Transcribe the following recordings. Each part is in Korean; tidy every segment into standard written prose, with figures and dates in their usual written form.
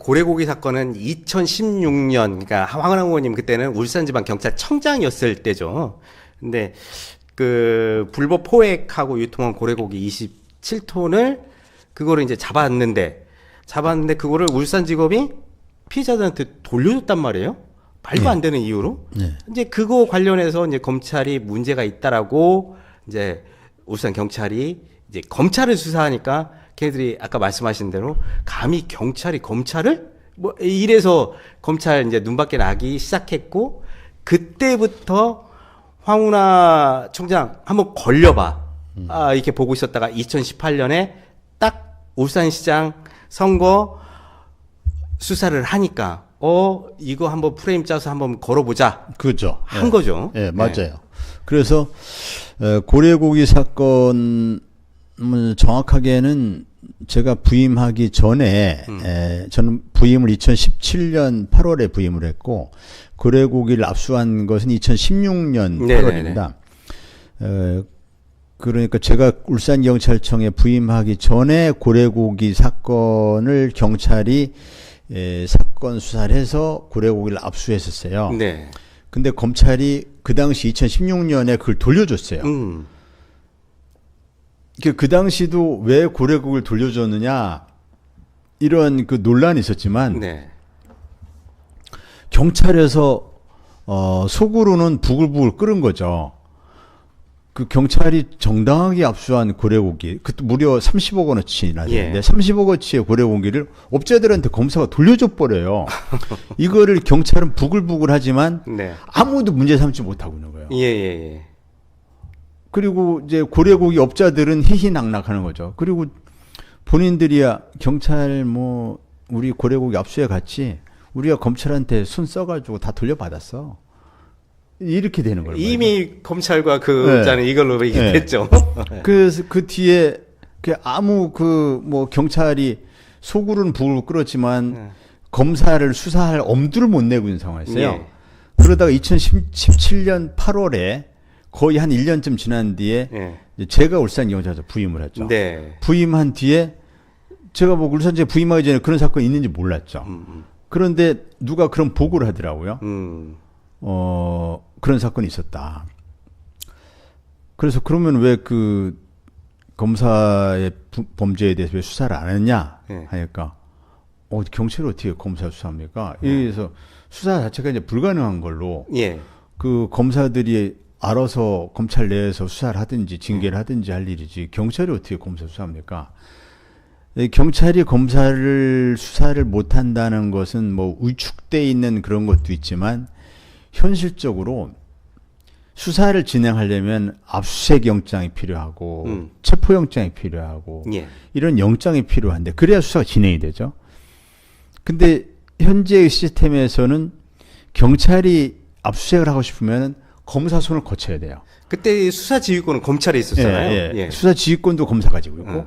고래고기 사건은 2016년, 그러니까 황은하 의원님 그때는 울산지방경찰청장이었을 때죠. 근데 그 불법 포획하고 유통한 고래고기 27톤을 그거를 이제 잡았는데 그거를 울산지검이 피해자들한테 돌려줬단 말이에요. 말도 안 되는 이유로. 이제 그거 관련해서 이제 검찰이 문제가 있다라고 이제 울산 경찰이 이제 검찰을 수사하니까 걔들이 아까 말씀하신 대로 감히 경찰이 검찰을 뭐 이래서 검찰 이제 눈밖에 나기 시작했고, 그때부터 황운하 총장 한번 걸려봐. 이렇게 보고 있었다가 2018년에 딱 울산시장 선거 수사를 하니까 이거 한번 프레임 짜서 한번 걸어보자. 그죠. 한 거죠. 예, 맞아요. 그래서 고래고기 사건은 정확하게는 제가 부임하기 전에 저는 부임을 2017년 8월에 부임을 했고 고래고기를 압수한 것은 2016년 8월입니다. 그러니까 제가 울산경찰청에 부임하기 전에 고래고기 사건을 경찰이 사건 수사를 해서 고래고기를 압수했었어요. 네. 근데 검찰이 그 당시 2016년에 그걸 돌려줬어요. 그 당시도 왜 고래고기를 돌려줬느냐 이런 그 논란이 있었지만 네. 경찰에서 속으로는 부글부글 끓은 거죠. 그 경찰이 정당하게 압수한 고래고기, 그것도 무려 30억 원어치나 되는데 30억 원어치의 고래고기를 업자들한테 검사가 돌려줘 버려요. 이거를 경찰은 부글부글하지만 아무도 문제 삼지 못하고 있는 거예요. 그리고 이제 고래고기 업자들은 희희낙낙하는 거죠. 그리고 본인들이야 경찰 뭐 우리 고래고기 압수해 갔지, 우리가 검찰한테 손 써가지고 다 돌려받았어. 이렇게 되는 거예요. 이미 검찰과 그 업자는 이걸로 이게 됐죠. 그래서 그 뒤에 아무 뭐 경찰이 속으로는 부글부글 끓었지만 검사를 수사할 엄두를 못 내고 있는 상황이었어요. 그러다가 2017년 8월에 거의 한 1년쯤 지난 뒤에 제가 울산경찰서 부임을 했죠. 부임한 뒤에 제가 뭐 울산지에 부임하기 전에 그런 사건이 있는지 몰랐죠. 그런데 누가 그런 보고를 하더라고요. 그런 사건이 있었다. 그래서 그러면 왜 그 검사의 범죄에 대해서 왜 수사를 안 했냐 하니까 경찰이 어떻게 검사 수사합니까? 그래서 수사 자체가 이제 불가능한 걸로 그 검사들이 알아서 검찰 내에서 수사를 하든지 징계를 하든지 할 일이지 경찰이 어떻게 검사 수사합니까? 경찰이 검사를 수사를 못한다는 것은 뭐 위축돼 있는 그런 것도 있지만 현실적으로 수사를 진행하려면 압수수색 영장이 필요하고 체포영장이 필요하고 이런 영장이 필요한데 그래야 수사가 진행이 되죠. 근데 현재의 시스템에서는 경찰이 압수수색을 하고 싶으면 검사 손을 거쳐야 돼요. 그때 수사 지휘권은 검찰에 있었잖아요. 수사 지휘권도 검사 가지고 있고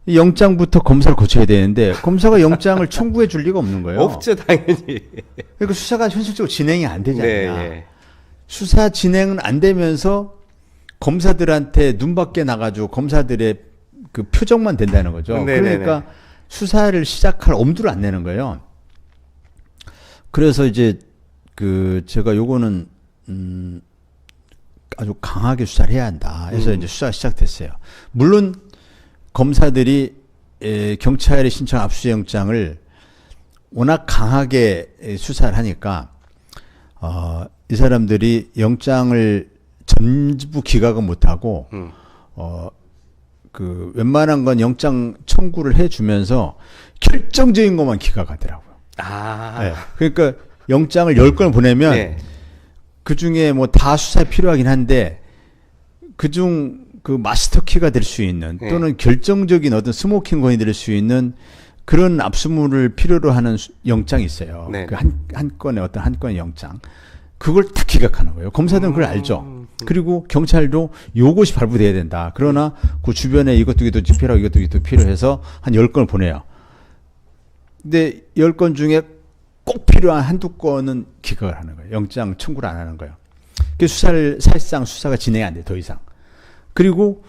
영장부터 검사를 거쳐야 되는데 검사가 영장을 청구해 줄 리가 없는 거예요. 없죠, 당연히. 그러니까 수사가 현실적으로 진행이 안 되잖아요. 수사 진행은 안 되면서 검사들한테 눈밖에 나가지고 검사들의 그 표정만 된다는 거죠. 그러니까 수사를 시작할 엄두를 안 내는 거예요. 그래서 이제 그 제가 요거는 아주 강하게 수사를 해야 한다 해서 이제 수사가 시작됐어요. 물론 검사들이 경찰에 신청한 압수영장을 워낙 강하게 수사를 하니까 이 사람들이 영장을 전부 기각은 못하고 그 웬만한 건 영장 청구를 해주면서 결정적인 것만 기각하더라고요. 그러니까 영장을 10건을 보내면 그 중에 뭐 다 수사에 필요하긴 한데 그중 그 마스터키가 될 수 있는 또는 결정적인 어떤 스모킹건이 될 수 있는 그런 압수물을 필요로 하는 영장이 있어요. 그 한 건의 어떤 한 건의 영장. 그걸 다 기각하는 거예요. 검사들은 그걸 알죠. 그리고 경찰도 요것이 발부돼야 된다. 그러나 그 주변에 이것도 필요하고 이것도 필요해서 한 10건을 보내요. 근데 10건 중에 꼭 필요한 한두 건은 기각을 하는 거예요. 영장 청구를 안 하는 거예요. 그래서 사실상 수사가 진행이 안 돼, 더 이상. 그리고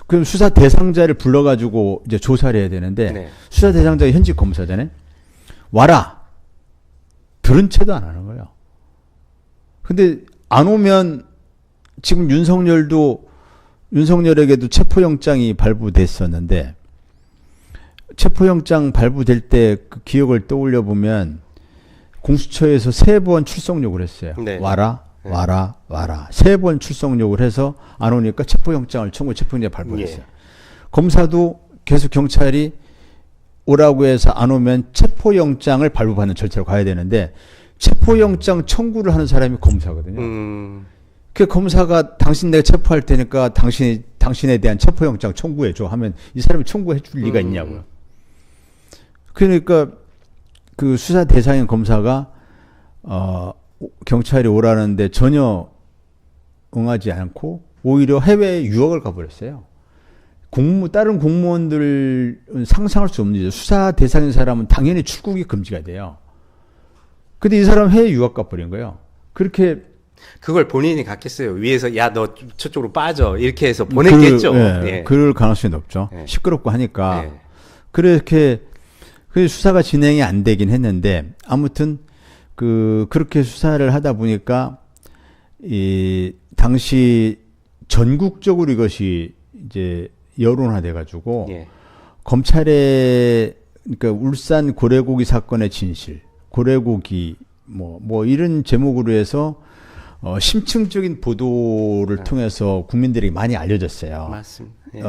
그 수사 대상자를 불러가지고 이제 조사를 해야 되는데 수사 대상자가 현직 검사잖아요. 와라. 들은 채도 안 하는 거예요. 근데 안 오면 지금 윤석열에게도 체포영장이 발부됐었는데 체포영장 발부될 때 그 기억을 떠올려 보면 공수처에서 3번 출석 요구를 했어요. 네. 와라. 3번 출석 요구를 해서 안 오니까 체포영장을 체포영장 발부했어요. 예. 검사도 계속 경찰이 오라고 해서 안 오면 체포영장을 발부받는 절차로 가야 되는데 체포영장 청구를 하는 사람이 검사거든요. 그 검사가 당신 내가 체포할 테니까 당신에 대한 체포영장 청구해줘 하면 이 사람이 청구해 줄 리가 있냐고요. 그러니까 그 수사 대상인 검사가 경찰이 오라는데 전혀 응하지 않고 오히려 해외에 유학을 가버렸어요. 다른 공무원들은 상상할 수 없는 일이죠. 수사 대상인 사람은 당연히 출국이 금지가 돼요. 근데 이 사람 해외 유학 가버린 거예요. 그렇게 그걸 본인이 갔겠어요. 위에서 야 너 저쪽으로 빠져 이렇게 해서 보냈겠죠. 예. 그럴 가능성이 높죠. 예. 시끄럽고 하니까. 예. 그렇게 수사가 진행이 안 되긴 했는데 아무튼 그렇게 수사를 하다 보니까 이 당시 전국적으로 이것이 이제 여론화돼 가지고 예. 검찰의 그러니까 울산 고래고기 사건의 진실, 고래고기 뭐 이런 제목으로 해서 심층적인 보도를 통해서 국민들에게 많이 알려졌어요. 맞습니다. 예.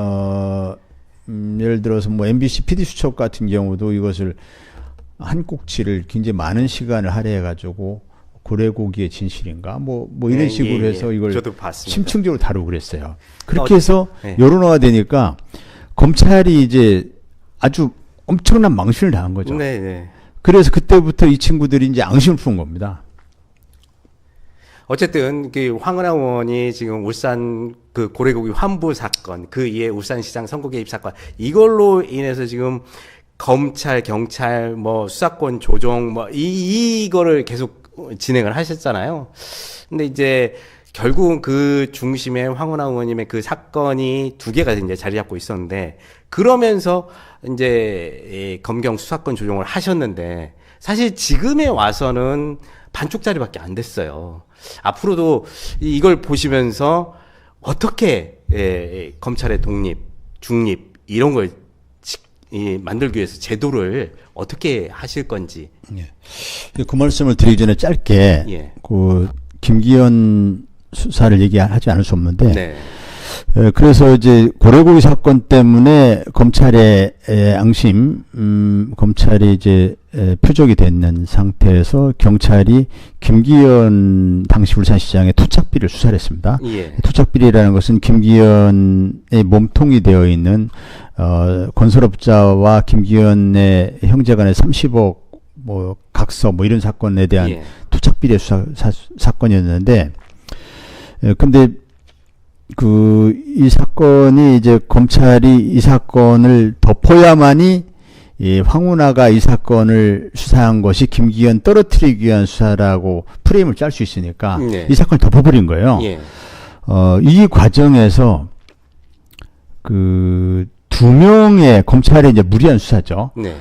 예를 들어서 뭐 MBC PD수첩 같은 경우도 이것을 한 꼭지를 굉장히 많은 시간을 할애해가지고 고래고기의 진실인가 뭐 이런 식으로 해서 이걸 저도 봤습니다. 심층적으로 다루고 그랬어요. 그렇게 해서 네. 여론화가 되니까 검찰이 이제 아주 엄청난 망신을 당한 거죠. 네. 그래서 그때부터 이 친구들이 이제 앙심을 푼 겁니다. 어쨌든 그 황은하 의원이 지금 울산 그 고래고기 환부 사건, 그 이에 울산시장 선거 개입 사건 이걸로 인해서 지금 검찰, 경찰, 뭐 수사권 조정 뭐 이거를 계속 진행을 하셨잖아요. 근데 이제 결국은 그 중심에 황운하 의원님의 그 사건이 2개가 이제 자리 잡고 있었는데 그러면서 이제 검경 수사권 조정을 하셨는데 사실 지금에 와서는 반쪽짜리밖에 안 됐어요. 앞으로도 이걸 보시면서 어떻게 검찰의 독립, 중립 이런 걸 만들기 위해서 제도를 어떻게 하실 건지. 예. 그 말씀을 드리기 전에 짧게 예. 그 김기현 수사를 얘기하지 않을 수 없는데 네. 그래서 이제 고래고기 사건 때문에 검찰의 앙심, 검찰이 이제 표적이 됐는 상태에서 경찰이 김기현 당시 울산시장의 토착비리를 수사를 했습니다. 예. 토착비리라는 것은 김기현의 몸통이 되어 있는 건설업자와 김기현의 형제간의 30억 뭐 각서 뭐 이런 사건에 대한 예. 토착비리 사건이었는데 근데 이 사건이 이제 검찰이 이 사건을 덮어야만이 황운하가 이 사건을 수사한 것이 김기현 떨어뜨리기 위한 수사라고 프레임을 짤 수 있으니까 네. 이 사건을 덮어버린 거예요. 예. 이 과정에서 그 2명의 검찰의 이제 무리한 수사죠. 네.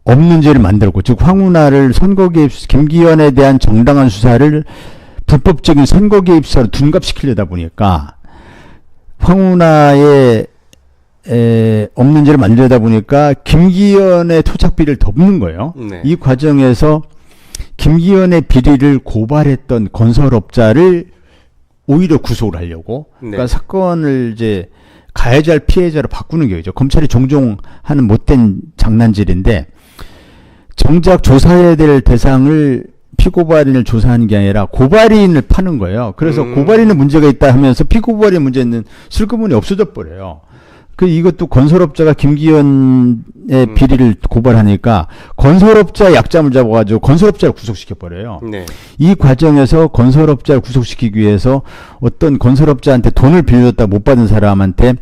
없는 죄를 만들고 즉 황운하를 선거 개입 김기현에 대한 정당한 수사를 불법적인 선거 개입 수사로 둔갑시키려다 보니까 황운하의 없는 죄를 만들다 보니까 김기현의 토착비리를 덮는 거예요. 네. 이 과정에서 김기현의 비리를 고발했던 건설업자를 오히려 구속을 하려고 네. 그러니까 사건을 이제 가해자를 피해자로 바꾸는 경우죠. 검찰이 종종 하는 못된 장난질인데 정작 조사해야 될 대상을 피고발인을 조사하는 게 아니라 고발인을 파는 거예요. 그래서 고발인은 문제가 있다 하면서 피고발인 문제는 슬그머니 없어져 버려요. 이것도 건설업자가 김기현의 비리를 고발하니까 건설업자의 약점을 잡아가지고 건설업자를 구속시켜 버려요. 네. 이 과정에서 건설업자를 구속시키기 위해서 어떤 건설업자한테 돈을 빌려줬다 못 받은 사람한테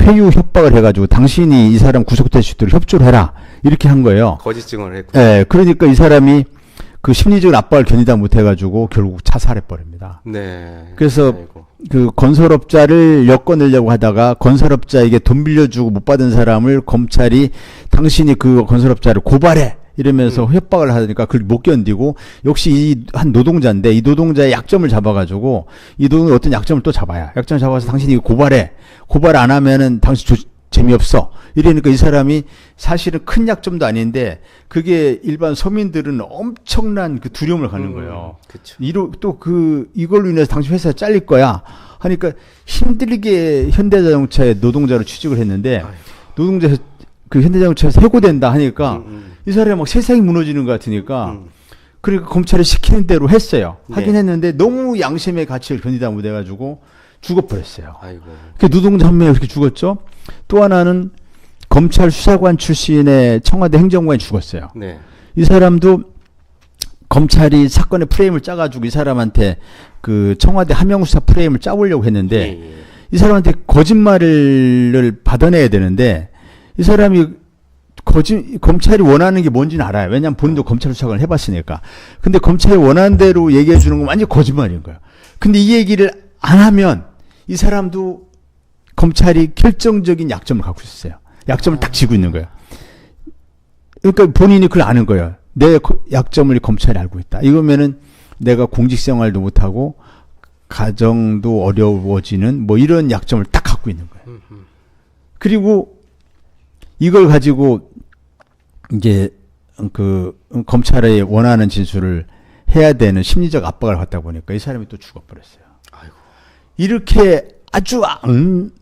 회유 협박을 해가지고 당신이 이 사람 구속될 수 있도록 협조를 해라 이렇게 한 거예요. 거짓 증언을 했고. 예, 그러니까 이 사람이 그 심리적인 압박을 견디다 못해가지고 결국 자살해 버립니다. 네. 그래서 아이고. 그 건설업자를 엮어내려고 하다가 건설업자에게 돈 빌려주고 못 받은 사람을 검찰이 당신이 그 건설업자를 고발해 이러면서 협박을 하니까 그걸 못 견디고 역시 이 한 노동자인데 이 노동자의 약점을 잡아가지고 이 노동자 어떤 약점을 또 잡아야 약점을 잡아서 당신이 이거 고발해. 고발 안 하면은 당신 재미없어. 이러니까 이 사람이 사실은 큰 약점도 아닌데 그게 일반 서민들은 엄청난 그 두려움을 갖는 거예요. 그쵸. 이걸로 인해서 당신 회사에 잘릴 거야. 하니까 힘들게 현대자동차의 노동자로 취직을 했는데 노동자 그 현대자동차에서 해고된다 하니까 이 사람이 막 세상이 무너지는 것 같으니까 그러니까 검찰이 시키는 대로 했어요. 하긴 했는데 너무 양심의 가치를 견디다 못해가지고 죽어버렸어요. 아이고. 그 노동자 한 명이 그렇게 죽었죠. 또 하나는 검찰 수사관 출신의 청와대 행정관이 죽었어요. 네. 이 사람도 검찰이 사건의 프레임을 짜가지고 이 사람한테 그 청와대 하명수사 프레임을 짜보려고 했는데 이 사람한테 거짓말을 받아내야 되는데 이 사람이 검찰이 원하는 게 뭔지는 알아요. 왜냐하면 본인도 검찰 수사관을 해봤으니까. 근데 검찰이 원하는 대로 얘기해 주는 건 완전 거짓말인 거예요. 근데 이 얘기를 안 하면 이 사람도 검찰이 결정적인 약점을 갖고 있었어요. 약점을 딱 쥐고 있는 거예요. 그러니까 본인이 그걸 아는 거예요. 내 약점을 검찰이 알고 있다. 이거면은 내가 공직생활도 못하고 가정도 어려워지는 뭐 이런 약점을 딱 갖고 있는 거예요. 그리고 이걸 가지고 이제 그 검찰에 원하는 진술을 해야 되는 심리적 압박을 받다 보니까 이 사람이 또 죽어버렸어요. 아이고. 이렇게 아주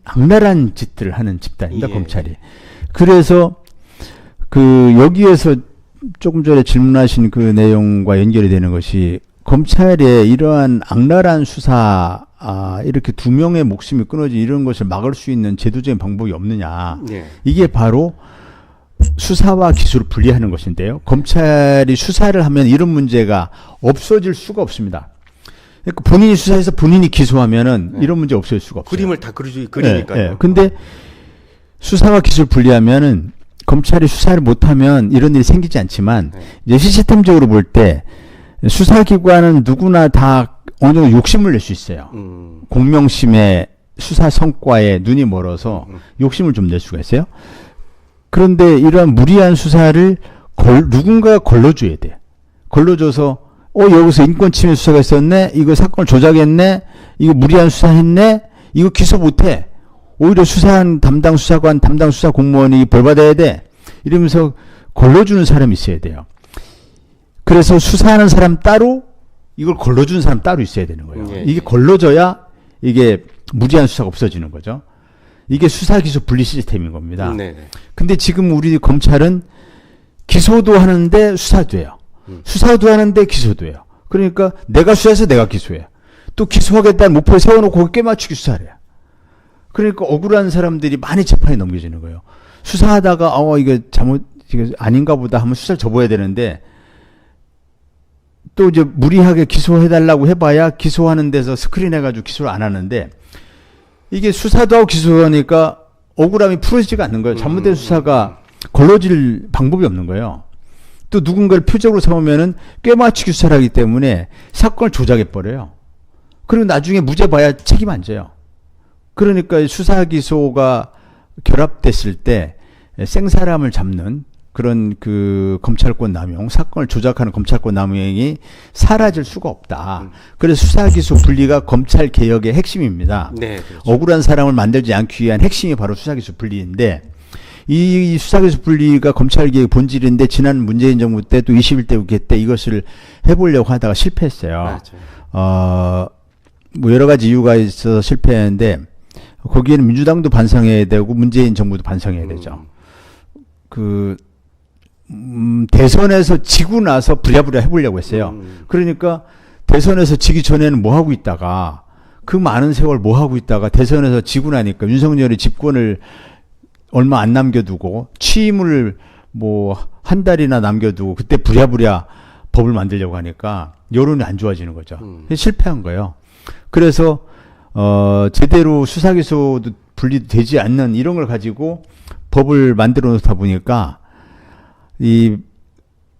악랄한 짓들을 하는 집단입니다. 검찰이. 그래서 그 여기에서 조금 전에 질문하신 그 내용과 연결이 되는 것이 검찰의 이러한 악랄한 수사, 이렇게 두 명의 목숨이 끊어진 이런 것을 막을 수 있는 제도적인 방법이 없느냐. 이게 바로 수사와 기소를 분리하는 것인데요. 검찰이 수사를 하면 이런 문제가 없어질 수가 없습니다. 그러니까 본인이 수사해서 본인이 기소하면은 이런 문제 없어질 수가 없어요. 그림을 다 그리니까요. 근데 수사와 기소를 분리하면은 검찰이 수사를 못하면 이런 일이 생기지 않지만 이제 시스템적으로 볼 때 수사기관은 누구나 다 어느 정도 욕심을 낼 수 있어요. 공명심에 수사 성과에 눈이 멀어서 욕심을 좀 낼 수가 있어요. 그런데 이러한 무리한 수사를 누군가가 걸러줘야 돼요. 걸러줘서 여기서 인권침해 수사가 있었네. 이거 사건을 조작했네. 이거 무리한 수사했네. 이거 기소 못해. 오히려 수사한 담당 수사관, 담당 수사 공무원이 벌받아야 돼. 이러면서 걸러주는 사람이 있어야 돼요. 그래서 수사하는 사람 따로, 이걸 걸러주는 사람 따로 있어야 되는 거예요. 이게 걸러져야 이게 무리한 수사가 없어지는 거죠. 이게 수사 기소 분리 시스템인 겁니다. 근데 지금 우리 검찰은 기소도 하는데 수사도 해요. 수사도 하는데 기소도 해요. 그러니까 내가 수사해서 내가 기소해. 또 기소하겠다는 목표를 세워놓고 꿰맞추기 수사를 해요. 그러니까 억울한 사람들이 많이 재판에 넘겨지는 거예요. 수사하다가 이거 아닌가 보다 하면 수사를 접어야 되는데 또 이제 무리하게 기소해달라고 해봐야 기소하는 데서 스크린 해가지고 기소를 안 하는데 이게 수사도 하고 기소하니까 억울함이 풀어지지가 않는 거예요. 잘못된 수사가 걸러질 방법이 없는 거예요. 또 누군가를 표적으로 삼으면은 꿰맞추기 수사를 하기 때문에 사건을 조작해버려요. 그리고 나중에 무죄 봐야 책임 안 져요. 그러니까 수사 기소가 결합됐을 때 생사람을 잡는 그런 그 검찰권 남용, 사건을 조작하는 검찰권 남용이 사라질 수가 없다. 그래서 수사 기소 분리가 검찰 개혁의 핵심입니다. 그렇죠. 억울한 사람을 만들지 않기 위한 핵심이 바로 수사 기소 분리인데 이 수사 기소 분리가 검찰 개혁의 본질인데 지난 문재인 정부 때 또 21대 국회 때 이것을 해보려고 하다가 실패했어요. 뭐 여러 가지 이유가 있어서 실패했는데 거기에는 민주당도 반성해야 되고 문재인 정부도 반성해야 되죠. 대선에서 지고 나서 부랴부랴 해보려고 했어요. 그러니까 대선에서 지기 전에는 뭐 하고 있다가 그 많은 세월 뭐 하고 있다가 대선에서 지고 나니까 윤석열이 집권을 얼마 안 남겨두고 취임을 뭐 한 달이나 남겨두고 그때 부랴부랴 법을 만들려고 하니까 여론이 안 좋아지는 거죠. 실패한 거예요. 그래서 제대로 수사기소도 분리되지 않는 이런 걸 가지고 법을 만들어 놓다 보니까 이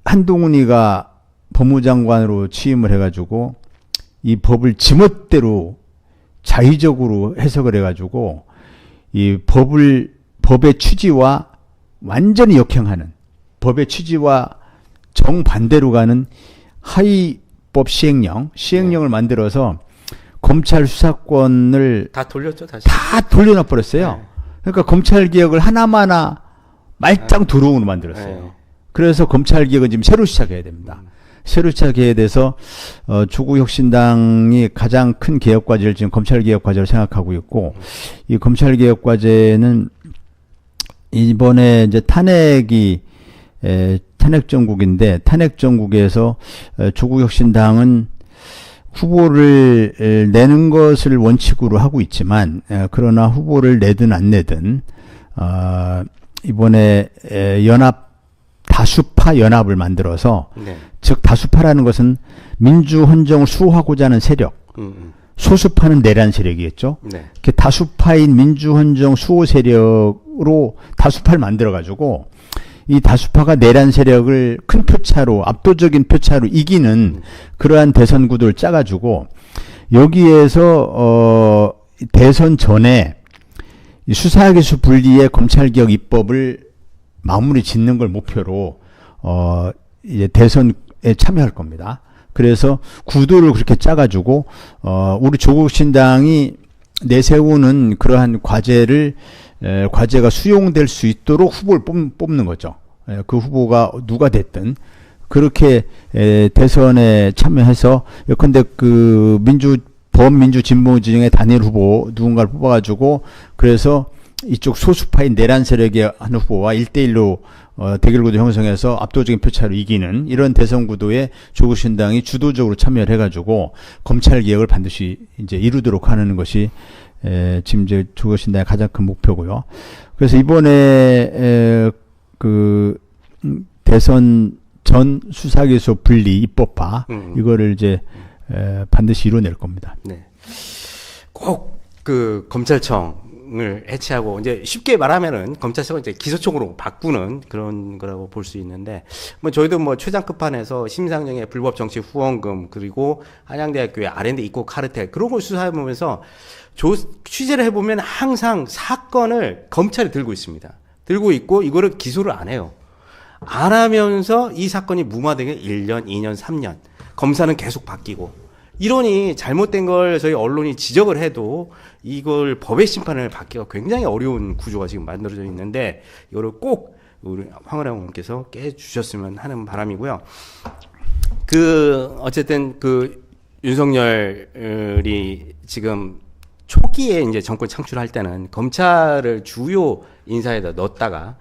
한동훈이가 법무장관으로 취임을 해가지고 이 법을 지멋대로 자의적으로 해석을 해가지고 이 법의 취지와 완전히 역행하는 법의 취지와 정반대로 가는 하위법 시행령을 만들어서 검찰 수사권을 다 돌렸죠, 다시. 다 돌려놔 버렸어요. 네. 그러니까 검찰 개혁을 하나마나 말짱 도롱으로 만들었어요. 네. 그래서 검찰 개혁은 지금 새로 시작해야 됩니다. 새로 시작해야 돼서 조국 혁신당이 가장 큰 개혁 과제를 지금 검찰 개혁 과제로 생각하고 있고, 이 검찰 개혁 과제는 이번에 이제 탄핵 정국인데, 탄핵 정국에서 조국 혁신당은 후보를 내는 것을 원칙으로 하고 있지만, 그러나 후보를 내든 안 내든 이번에 다수파 연합을 만들어서, 네. 즉 다수파라는 것은 민주헌정을 수호하고자 하는 세력, 소수파는 내란 세력이겠죠. 네. 이렇게 다수파인 민주헌정 수호 세력으로 다수파를 만들어가지고, 이 다수파가 내란 세력을 큰 표차로, 압도적인 표차로 이기는 그러한 대선 구도를 짜가지고, 여기에서 대선 전에 수사기수 분리의 검찰개혁 입법을 마무리 짓는 걸 목표로 이제 대선에 참여할 겁니다. 그래서 구도를 그렇게 짜가지고 우리 조국신당이 내세우는 그러한 과제가 수용될 수 있도록 후보를 뽑는 거죠. 그 후보가 누가 됐든 그렇게 대선에 참여해서, 예컨대 그 범민주 진보 진영의 단일 후보 누군가를 뽑아가지고, 그래서 이쪽 소수파인 내란 세력의 한 후보와 1대1로 대결 구도 형성해서 압도적인 표차로 이기는 이런 대선 구도에 조국신당이 주도적으로 참여를 해가지고 검찰 개혁을 반드시 이제 이루도록 하는 것이 지금 이제 조국신당의 가장 큰 목표고요. 그래서 이번에 그 대선 전 수사기소 분리 입법화 이거를 이제 반드시 이뤄낼 겁니다. 네. 꼭 그 검찰청을 해체하고, 이제 쉽게 말하면은 검찰청을 이제 기소청으로 바꾸는 그런 거라고 볼 수 있는데, 뭐 저희도 뭐 최장 끝판에서 심상정의 불법 정치 후원금, 그리고 한양대학교의 R&D 입국 카르텔, 그런 걸 수사해보면서 취재를 해보면 항상 사건을 검찰이 들고 있습니다. 들고 있고 이거를 기소를 안 해요. 안 하면서 이 사건이 무마되게 1년, 2년, 3년. 검사는 계속 바뀌고. 이러니 잘못된 걸 저희 언론이 지적을 해도 이걸 법의 심판을 받기가 굉장히 어려운 구조가 지금 만들어져 있는데, 이거를 꼭 우리 황은하 의원께서 깨주셨으면 하는 바람이고요. 어쨌든 윤석열이 지금 초기에 이제 정권 창출할 때는 검찰을 주요 인사에다 넣었다가,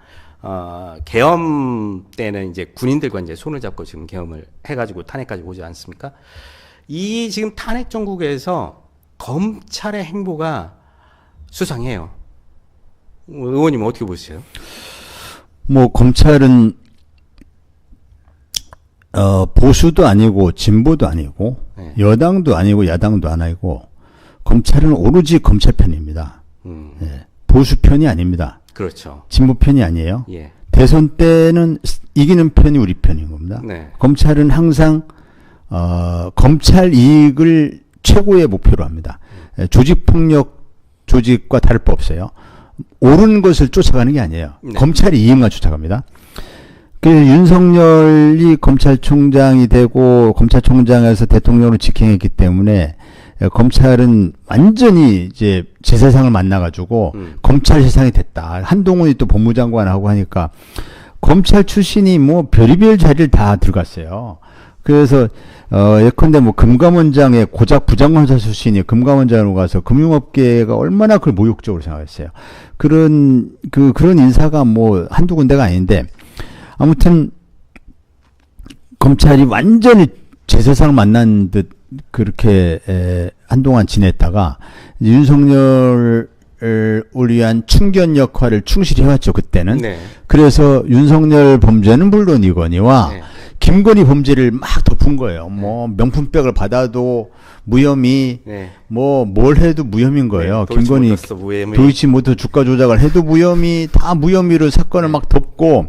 계엄 때는 이제 군인들과 이제 손을 잡고 지금 계엄을 해가지고 탄핵까지 오지 않습니까? 이 지금 탄핵 정국에서 검찰의 행보가 수상해요. 의원님 어떻게 보세요? 뭐 검찰은 보수도 아니고 진보도 아니고 네. 여당도 아니고 야당도 아니고 검찰은 오로지 검찰 편입니다. 네. 보수 편이 아닙니다. 그렇죠. 진보 편이 아니에요. 예. 대선 대선 때는 이기는 편이 우리 편인 겁니다. 네. 검찰은 항상 검찰 이익을 최고의 목표로 합니다. 조직폭력 조직과 다를 바 없어요. 옳은 것을 쫓아가는 게 아니에요. 네. 검찰이 이익만 쫓아갑니다. 그래서 윤석열이 검찰총장이 되고 검찰총장에서 대통령으로 직행했기 때문에 검찰은 완전히 이제 제 세상을 만나가지고 검찰 세상이 됐다. 한동훈이 또 법무장관하고 하니까 검찰 출신이 뭐 별의별 자리를 다 들어갔어요. 그래서 예컨대 뭐 금감원장의 고작 부장검사 출신이 금감원장으로 가서 금융업계가 얼마나 그걸 모욕적으로 생각했어요. 그런 인사가 뭐 한두 군데가 아닌데, 아무튼 검찰이 완전히 제 세상을 만난 듯 그렇게 한동안 지냈다가 윤석열을 위한 충견 역할을 충실히 해왔죠, 그때는. 네. 그래서 윤석열 범죄는 물론이거니와 네. 김건희 범죄를 막 덮은 거예요. 뭐 명품백을 받아도 무혐의, 네. 뭐 뭘 해도 무혐의인 거예요. 네, 김건희 도이치모터 주가 조작을 해도 무혐의, 다 무혐의로 사건을 막 덮고,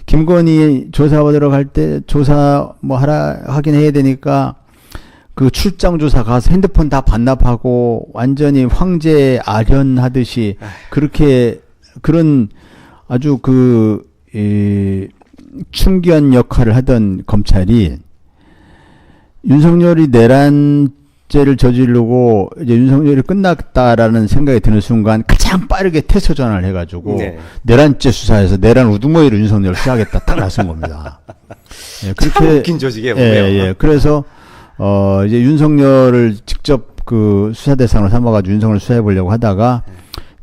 김건희 조사받으러 갈 때 조사 뭐 하긴 해야 되니까 그 출장 조사 가서 핸드폰 다 반납하고 완전히 황제 아련하듯이 그렇게 그런 아주 충견 역할을 하던 검찰이 윤석열이 내란죄를 저지르고 이제 윤석열이 끝났다라는 생각이 드는 순간 가장 빠르게 태세 전환을 해가지고 네. 내란죄 수사에서 내란 우두머리로 윤석열을 수사하겠다 딱 나선 겁니다. 예, 참 웃긴 조직이에요. 예. 그래서 이제 윤석열을 직접 그 수사 대상으로 삼아가지고 윤석열을 수사해 보려고 하다가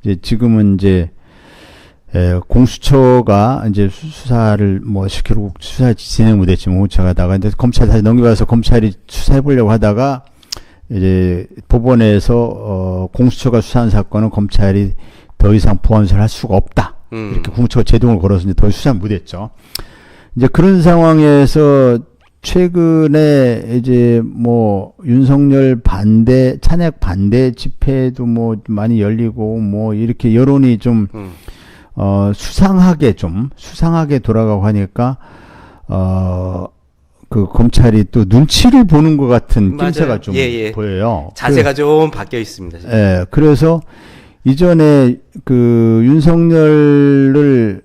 이제 지금은 이제 공수처가 이제 수사를 뭐 결국 수사 진행 못했지만 공수처가 하다가 이제 검찰 다시 넘겨가서 검찰이 수사해 보려고 하다가 이제 법원에서 공수처가 수사한 사건은 검찰이 더 이상 보완수사를 할 수가 없다. 이렇게 공수처가 제동을 걸어서 이제 더 수사 못했죠. 이제 그런 상황에서 최근에 이제 뭐 윤석열 반대 찬핵 반대 집회도 뭐 많이 열리고 뭐 이렇게 여론이 좀 수상하게 돌아가고 하니까 그 검찰이 또 눈치를 보는 것 같은 낌새가 좀 보여요. 자세가 좀 바뀌어 있습니다. 지금. 예, 그래서 이전에 그 윤석열을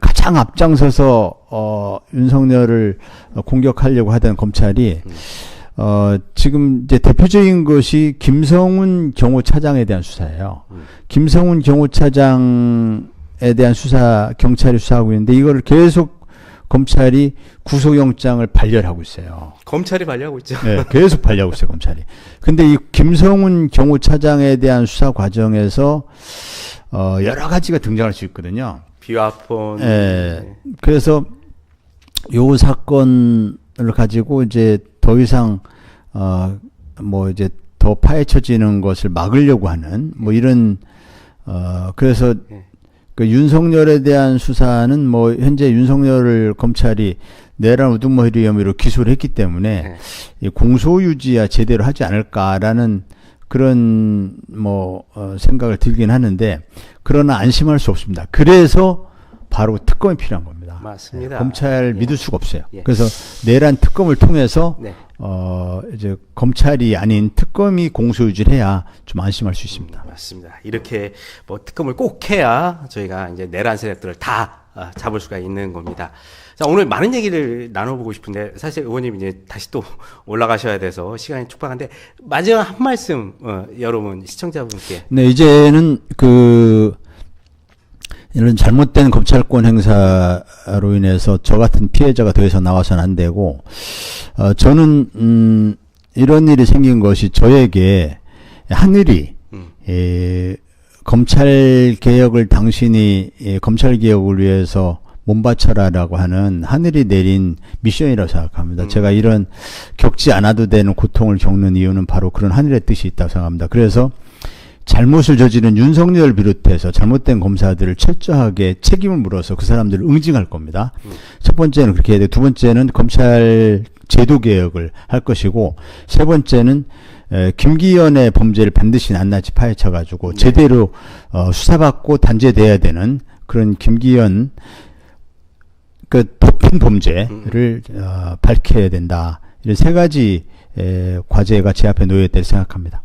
가장 앞장서서 윤석열을 공격하려고 하던 검찰이 지금 이제 대표적인 것이 김성훈 경호차장에 대한 수사예요. 김성훈 경호차장에 대한 수사 경찰이 수사하고 있는데 이걸 계속 검찰이 구속영장을 발열하고 있어요. 검찰이 발려하고 있죠. 네, 계속 발려하고 있어요, 검찰이. 근데 이 김성훈 경호차장에 대한 수사 과정에서 여러 가지가 등장할 수 있거든요. 비화폰. 네. 그래서 요 사건을 가지고 이제 더 이상 뭐 이제 더 파헤쳐지는 것을 막으려고 하는 뭐 이런 그래서 그 윤석열에 대한 수사는 뭐 현재 윤석열을 검찰이 내란 우두머리 혐의로 기소를 했기 때문에 공소유지야 제대로 하지 않을까라는 그런 뭐 생각을 들긴 하는데 그러나 안심할 수 없습니다. 그래서 바로 특검이 필요한 겁니다. 맞습니다. 검찰 믿을 수가 없어요. 그래서 내란 특검을 통해서 이제 검찰이 아닌 특검이 공소유지를 해야 좀 안심할 수 있습니다. 맞습니다. 이렇게 뭐 특검을 꼭 해야 저희가 이제 내란 세력들을 다 잡을 수가 있는 겁니다. 자, 오늘 많은 얘기를 나눠보고 싶은데 사실 의원님 이제 다시 또 올라가셔야 돼서 시간이 촉박한데 마지막 한 말씀 여러분 시청자분께. 네, 이제는 이런 잘못된 검찰권 행사로 인해서 저 같은 피해자가 더 이상 나와서는 안 되고, 저는, 이런 일이 생긴 것이 저에게 하늘이, 검찰 개혁을 당신이 검찰 개혁을 위해서 몸바쳐라라고 하는 하늘이 내린 미션이라고 생각합니다. 제가 이런 겪지 않아도 되는 고통을 겪는 이유는 바로 그런 하늘의 뜻이 있다고 생각합니다. 그래서 잘못을 저지른 윤석열 비롯해서 잘못된 검사들을 철저하게 책임을 물어서 그 사람들을 응징할 겁니다. 첫 번째는 그렇게 해야 돼요. 두 번째는 검찰 제도 개혁을 할 것이고, 세 번째는 김기현의 범죄를 반드시 낱낱이 파헤쳐가지고 제대로 수사받고 단죄돼야 되는 그런 김기현 그 덮인 범죄를 밝혀야 된다. 이런 세 가지 과제가 제 앞에 놓여 있다고 생각합니다.